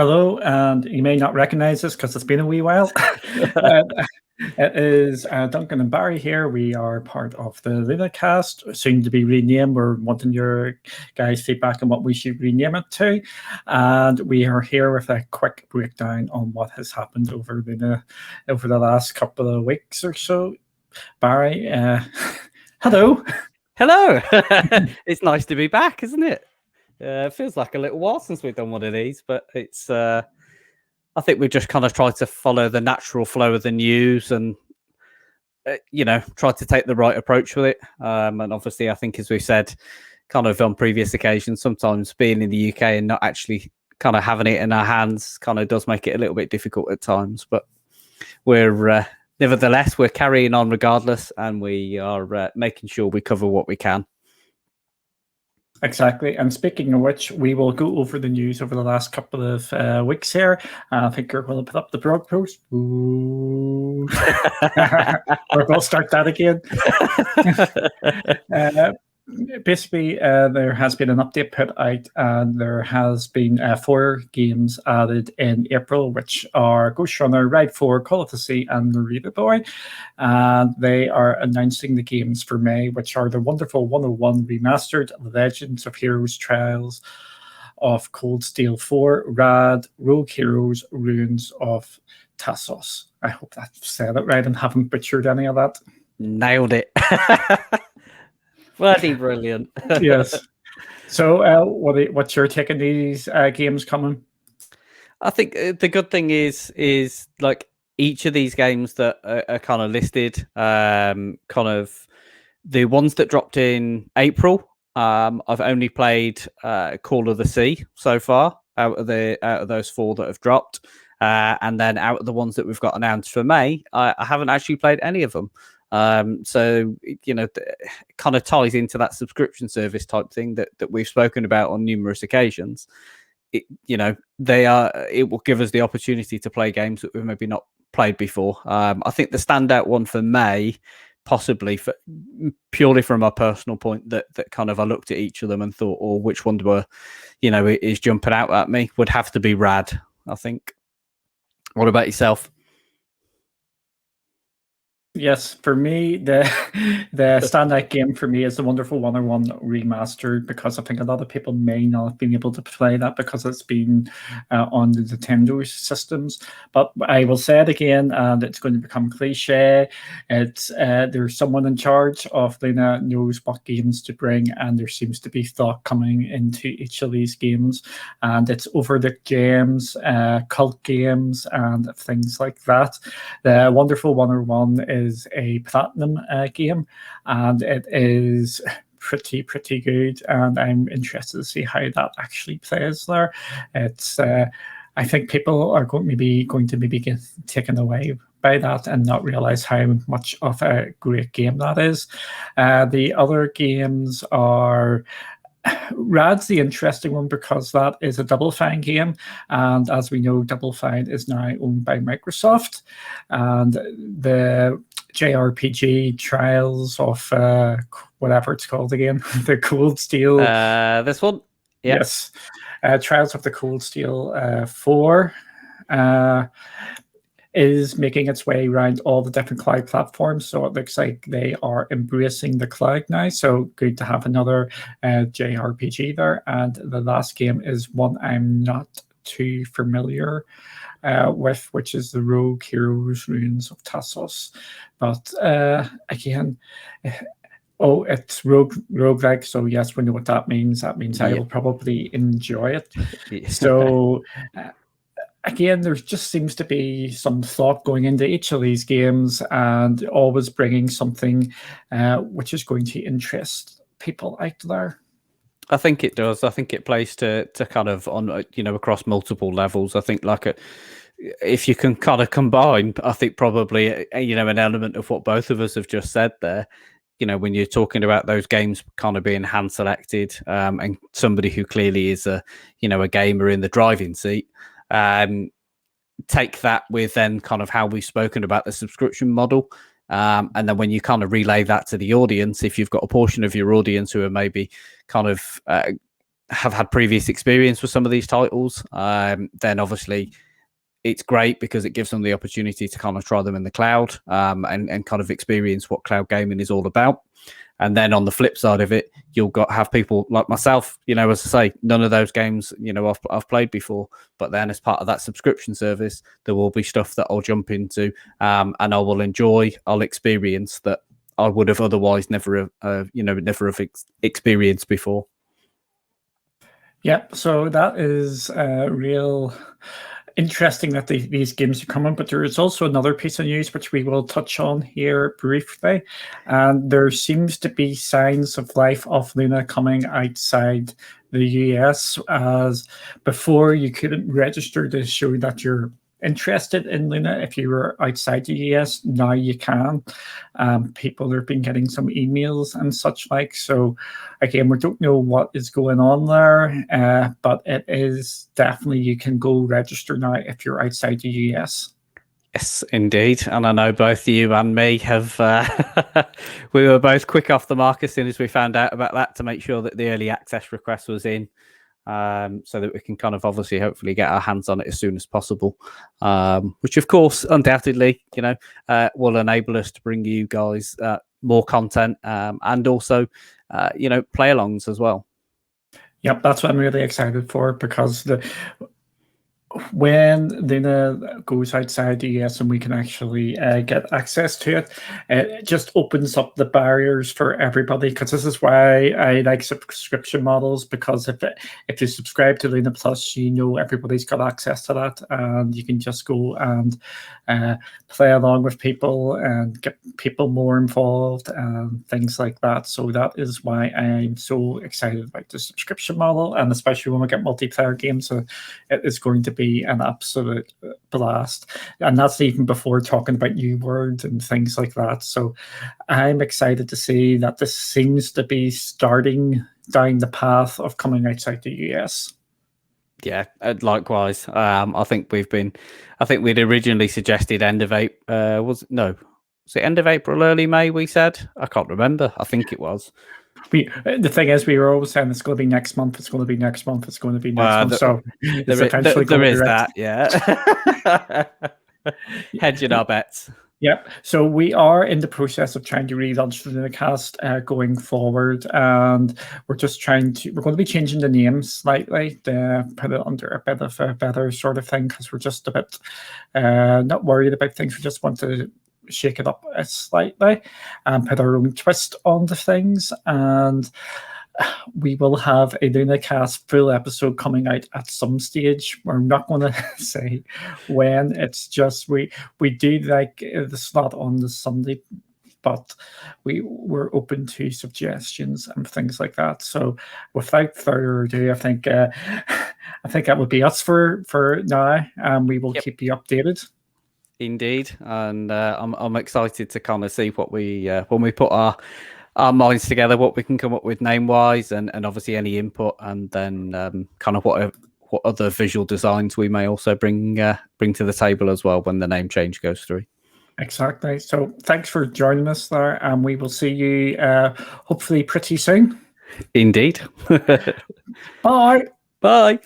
Hello, and you may not recognize this because it's been a wee while. uh, it is Duncan and Barry here. We are part of the LunaCast, soon to be renamed. We're wanting your guys' feedback on what we should rename it to. And we are here with a quick breakdown on what has happened over Luna over the last couple of weeks or so. Barry, hello. Hello. It's nice to be back, isn't it? It feels like a little while since we've done one of these, but it's. I think we've just kind of tried to follow the natural flow of the news and, try to take the right approach with it. And obviously, I think, as we said, kind of on previous occasions, sometimes being in the UK and not actually kind of having it in our hands kind of does make it a little bit difficult at times. But we're nevertheless, we're carrying on regardless, and we are making sure we cover what we can. Exactly. And speaking of which, we will go over the news over the last couple of weeks here. I think we're going to put up the blog post. Ooh. We're going to start that again. Basically, there has been an update put out, and there has been 4 games added in April, which are Ghost Runner, Ride 4, Call of the Sea, and Narita Boy. And they are announcing the games for May, which are the wonderful 101 Remastered, Legends of Heroes Trials of Cold Steel 4, Rad, Rogue Heroes, Ruins of Tassos. I hope I've said it right and haven't butchered any of that. Nailed it. Bloody brilliant. Yes. So what's your take on these games coming? I think the good thing is like each of these games that are kind of listed, kind of the ones that dropped in April. I've only played Call of the Sea so far out of those 4 that have dropped, and then out of the ones that we've got announced for May, I haven't actually played any of them. So it kind of ties into that subscription service type thing that we've spoken about on numerous occasions. It will give us the opportunity to play games that we've maybe not played before. I think the standout one for May, possibly purely from a personal point, that kind of I looked at each of them and thought, oh, which one is jumping out at me, would have to be Rad, I think. What about yourself? Yes, for me, the standout game for me is the Wonderful 101 Remastered, because I think a lot of people may not have been able to play that because it's been on the Nintendo systems. But I will say it again, and it's going to become cliche. It's there's someone in charge of Luna knows what games to bring, and there seems to be thought coming into each of these games, and it's overlooked games, cult games, and things like that. The Wonderful 101 is a platinum game, and it is pretty good, and I'm interested to see how that actually plays there. It's I think people are going to get taken away by that and not realize how much of a great game that is. The other games are Rad's the interesting one because that is a Double Fine game, and as we know, Double Fine is now owned by Microsoft, and the JRPG Trials of whatever it's called again, the Cold Steel. This one, yep. Yes, Trials of the Cold Steel 4. Is making its way around all the different cloud platforms. So it looks like they are embracing the cloud now. So good to have another JRPG there. And the last game is one I'm not too familiar with, which is the Rogue Heroes Ruins of Tassos. But again, oh, it's roguelike. So yes, we know what that means. That means I will probably enjoy it. So again, there just seems to be some thought going into each of these games, and always bringing something which is going to interest people out there. I think it does. I think it plays to kind of on across multiple levels. I think if you can kind of combine, I think probably an element of what both of us have just said there. When you're talking about those games kind of being hand selected, and somebody who clearly is a gamer in the driving seat. Take that with then kind of how we've spoken about the subscription model, and then when you kind of relay that to the audience, if you've got a portion of your audience who are maybe kind of have had previous experience with some of these titles, then obviously it's great because it gives them the opportunity to kind of try them in the cloud, and kind of experience what cloud gaming is all about. And then on the flip side of it, you'll have people like myself, as I say, none of those games, I've played before, but then as part of that subscription service, there will be stuff that I'll jump into, and I will enjoy, I'll experience that I would have otherwise never have experienced before. Yeah, so that is real interesting that these games are coming, but there is also another piece of news which we will touch on here briefly. And there seems to be signs of life of Luna coming outside the US, as before you couldn't register to show that you're interested in Luna if you were outside the US. Now you can. People have been getting some emails and such like. So again, we don't know what is going on there, but it is definitely, you can go register now if you're outside the US. Yes, indeed. And I know both you and me have, we were both quick off the mark as soon as we found out about that to make sure that the early access request was in. So that we can kind of obviously hopefully get our hands on it as soon as possible, which of course undoubtedly will enable us to bring you guys more content, and also play alongs as well. Yep, that's what I'm really excited for, because when Luna goes outside the US and we can actually get access to it, it just opens up the barriers for everybody. Because this is why I like subscription models, because if you subscribe to Luna Plus, everybody's got access to that, and you can just go and play along with people and get people more involved and things like that. So that is why I'm so excited about the subscription model, and especially when we get multiplayer games, so it is going to be an absolute blast. And that's even before talking about New World and things like that. So I'm excited to see that this seems to be starting down the path of coming outside the US. Yeah, likewise. I think we'd originally suggested end of April. Was it end of April, early May? We said, I can't remember. I think it was. The thing is, we were always saying it's going to be next month. It's going to be next month. It's going to be next month. So there is that, yeah. Hedging our bets. Yep. So we are in the process of trying to relaunch the LunaCast going forward, and we're going to be changing the name slightly to put it under a bit of a better sort of thing, because we're just a bit not worried about things. We just want to shake it up slightly and put our own twist on the things. And we will have a LunaCast full episode coming out at some stage. We're not going to say when. It's just we do like the slot on the Sunday, but we're open to suggestions and things like that. So without further ado, I think that would be us for now. We will keep you updated. Indeed, and I'm excited to kind of see what we when we put our minds together, what we can come up with name wise, and obviously any input, and then kind of what other visual designs we may also bring to the table as well when the name change goes through. Exactly. So thanks for joining us there, and we will see you hopefully pretty soon. Indeed. Bye. Bye.